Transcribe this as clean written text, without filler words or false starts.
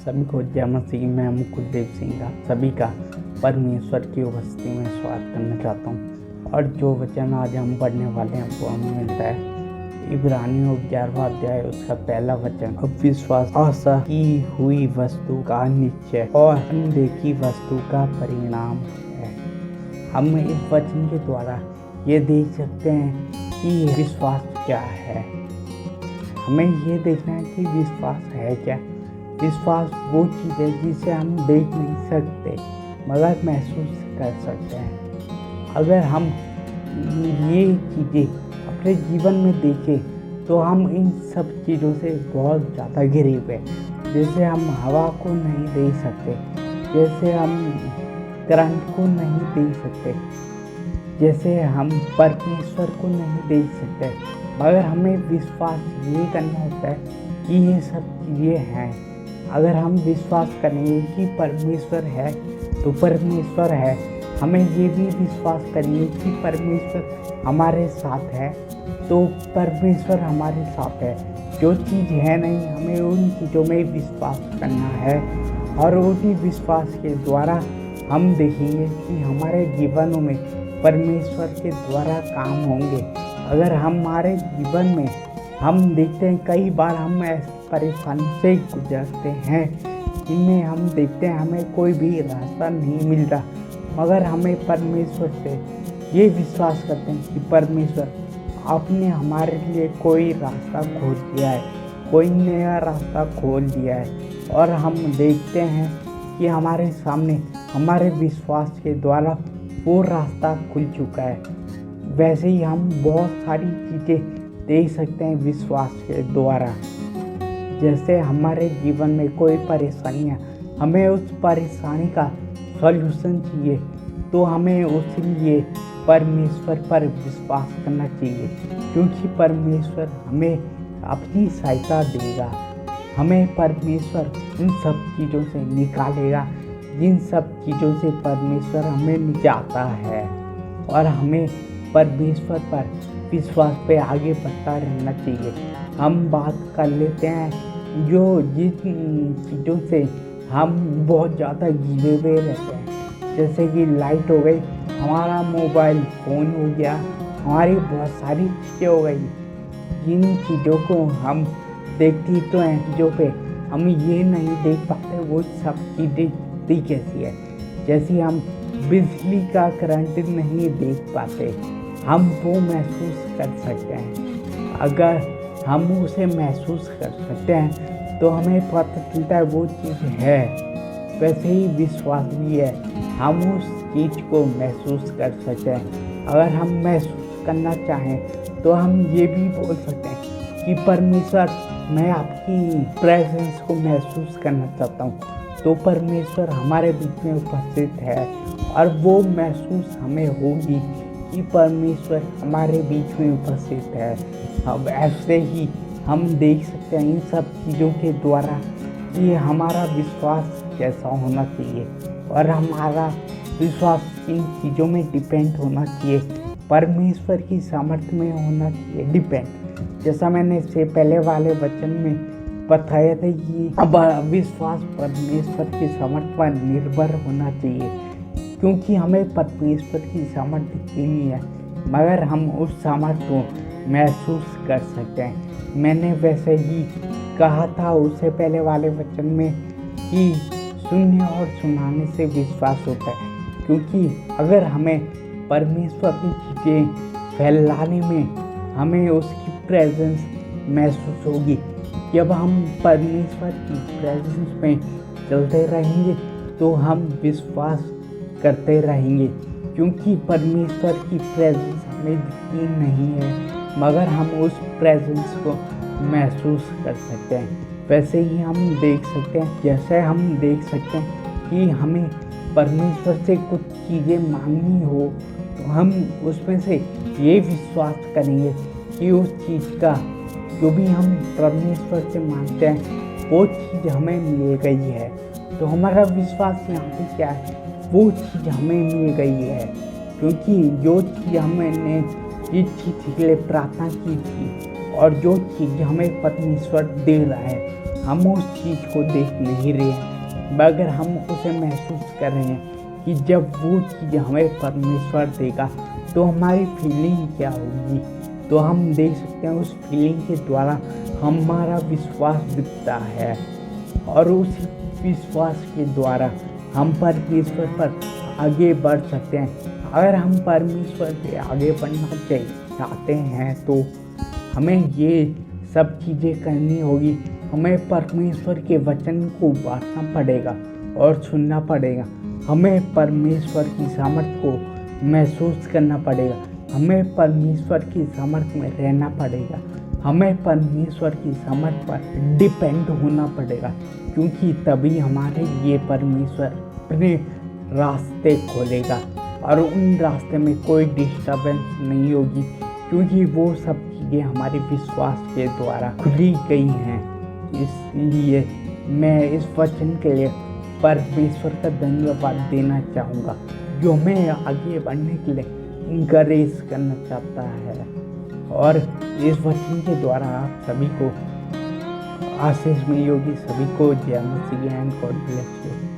सभी को जय मसीह। मैं मुकुलदेव सिंह सभी का परमेश्वर की उपस्थिति में स्वागत करना चाहता हूँ। और जो वचन आज हम पढ़ने वाले हैं वो हमें मिलता है इब्रानियों 11वां अध्याय उसका पहला वचन। विश्वास आशा की हुई वस्तु का निश्चय और अनदेखी वस्तु का परिणाम है। हम इस वचन के द्वारा ये देख सकते हैं कि विश्वास क्या है। हमें ये देखना है कि विश्वास है क्या। विश्वास वो चीज़ है जिसे हम देख नहीं सकते मगर महसूस कर सकते हैं। अगर हम ये चीज़ें अपने जीवन में देखें तो हम इन सब चीज़ों से बहुत ज़्यादा घिरे हुए हैं। जैसे हम हवा को नहीं देख सकते, जैसे हम करंट को नहीं देख सकते, जैसे हम परमेश्वर को नहीं देख सकते, मगर हमें विश्वास ये करना होता है कि ये सब चीज़ें हैं। अगर हम विश्वास करेंगे कि परमेश्वर है तो परमेश्वर है, हमें ये भी विश्वास करेंगे कि परमेश्वर हमारे साथ है तो परमेश्वर हमारे साथ है। जो चीज़ है नहीं हमें उन चीज़ों में विश्वास करना है और उन्हीं विश्वास के द्वारा हम देखेंगे कि हमारे जीवनों में परमेश्वर के द्वारा काम होंगे। अगर हमारे जीवन में हम देखते हैं कई बार हम ऐसी परेशानी से गुजरते हैं जिनमें हम देखते हैं हमें कोई भी रास्ता नहीं मिलता, मगर हमें परमेश्वर से ये विश्वास करते हैं कि परमेश्वर आपने हमारे लिए कोई रास्ता खोल दिया है, कोई नया रास्ता खोल दिया है। और हम देखते हैं कि हमारे सामने हमारे विश्वास के द्वारा वो रास्ता खुल चुका है। वैसे ही हम बहुत सारी चीज़ें देख सकते हैं विश्वास के द्वारा। जैसे हमारे जीवन में कोई परेशानी है, हमें उस परेशानी का सॉल्यूशन चाहिए तो हमें उसके लिए परमेश्वर पर विश्वास करना चाहिए, क्योंकि परमेश्वर हमें अपनी सहायता देगा। हमें परमेश्वर इन सब चीज़ों से निकालेगा जिन सब चीज़ों से परमेश्वर हमें निकालता है। और हमें परमेश्वर पर विश्वास पे आगे बढ़ता रहना चाहिए। हम बात कर लेते हैं जिन चीज़ों से हम बहुत ज़्यादा घिरे हुए रहते हैं, जैसे कि लाइट हो गई, हमारा मोबाइल फ़ोन हो गया, हमारी बहुत सारी चीज़ें हो गई। जिन चीज़ों को हम देखती तो हैं चीज़ों पे हम ये नहीं देख पाते वो सब चीज़ें कैसी है। जैसे हम बिजली का करंट नहीं देख पाते, हम वो महसूस कर सकते हैं। अगर हम उसे महसूस कर सकते हैं तो हमें पता चलता है वो चीज़ है। वैसे ही विश्वास भी है, हम उस चीज़ को महसूस कर सकते हैं। अगर हम महसूस करना चाहें तो हम ये भी बोल सकते हैं कि परमेश्वर मैं आपकी प्रेजेंस को महसूस करना चाहता हूँ, तो परमेश्वर हमारे बीच में उपस्थित है और वो महसूस हमें होगी कि परमेश्वर हमारे बीच में उपस्थित है। अब ऐसे ही हम देख सकते हैं इन सब चीज़ों के द्वारा कि हमारा विश्वास कैसा होना चाहिए और हमारा विश्वास इन चीज़ों में डिपेंड होना चाहिए, परमेश्वर की सामर्थ्य में होना चाहिए डिपेंड। जैसा मैंने इससे पहले वाले वचन में बताया था कि अब विश्वास परमेश्वर की सामर्थ्य पर निर्भर होना चाहिए, क्योंकि हमें परमेश्वर की सामर्थ्य दिखती नहीं है मगर हम उस सामर्थ्य को महसूस कर सकते हैं। मैंने वैसे ही कहा था उससे पहले वाले वचन में कि सुनने और सुनाने से विश्वास होता है, क्योंकि अगर हमें परमेश्वर की चीज़ें फैलाने में हमें उसकी प्रेजेंस महसूस होगी। जब हम परमेश्वर की प्रेजेंस में चलते रहेंगे तो हम विश्वास करते रहेंगे, क्योंकि परमेश्वर की प्रेजेंस हमें दिखती नहीं है मगर हम उस प्रेजेंस को महसूस कर सकते हैं। वैसे ही हम देख सकते हैं, जैसे हम देख सकते हैं कि हमें परमेश्वर से कुछ चीज़ें मांगनी हो तो हम उसमें से ये विश्वास करेंगे कि उस चीज़ का जो भी हम परमेश्वर से मांगते हैं वो चीज़ हमें मिल गई है। तो हमारा विश्वास यहाँ पे क्या है, वो चीज़ हमें मिल गई है, क्योंकि जो चीज़ हमने जिस चीज़ के लिए प्रार्थना की थी और जो चीज़ हमें परमेश्वर दे रहा है हम उस चीज़ को देख नहीं रहे हैं, मगर हम उसे महसूस कर रहे हैं कि जब वो चीज़ हमें परमेश्वर देगा तो हमारी फीलिंग क्या होगी। तो हम देख सकते हैं उस फीलिंग के द्वारा हमारा विश्वास दिखता है, और उस विश्वास के द्वारा हम परमेश्वर पर आगे बढ़ सकते हैं। अगर हम परमेश्वर पे आगे बढ़ना चाहते हैं तो हमें ये सब चीज़ें करनी होगी। हमें परमेश्वर के वचन को बांटना पड़ेगा और सुनना पड़ेगा। हमें परमेश्वर की सामर्थ्य को महसूस करना पड़ेगा। हमें परमेश्वर की सामर्थ्य में रहना पड़ेगा। हमें परमेश्वर की सामर्थ्य पर डिपेंड होना पड़ेगा, क्योंकि तभी हमारे लिए परमेश्वर अपने रास्ते खोलेगा और उन रास्ते में कोई डिस्टर्बेंस नहीं होगी, क्योंकि वो सब चीज़ें हमारे विश्वास के द्वारा खुली गई हैं। इसलिए मैं इस वचन के लिए परमेश्वर का धन्यवाद देना चाहूँगा, जो हमें आगे बढ़ने के लिए इंकरेज करना चाहता है। और इस वचन के द्वारा आप सभी को आशीष मिली होगी। सभी को जय मसीह एंड गॉड ब्लेस यू।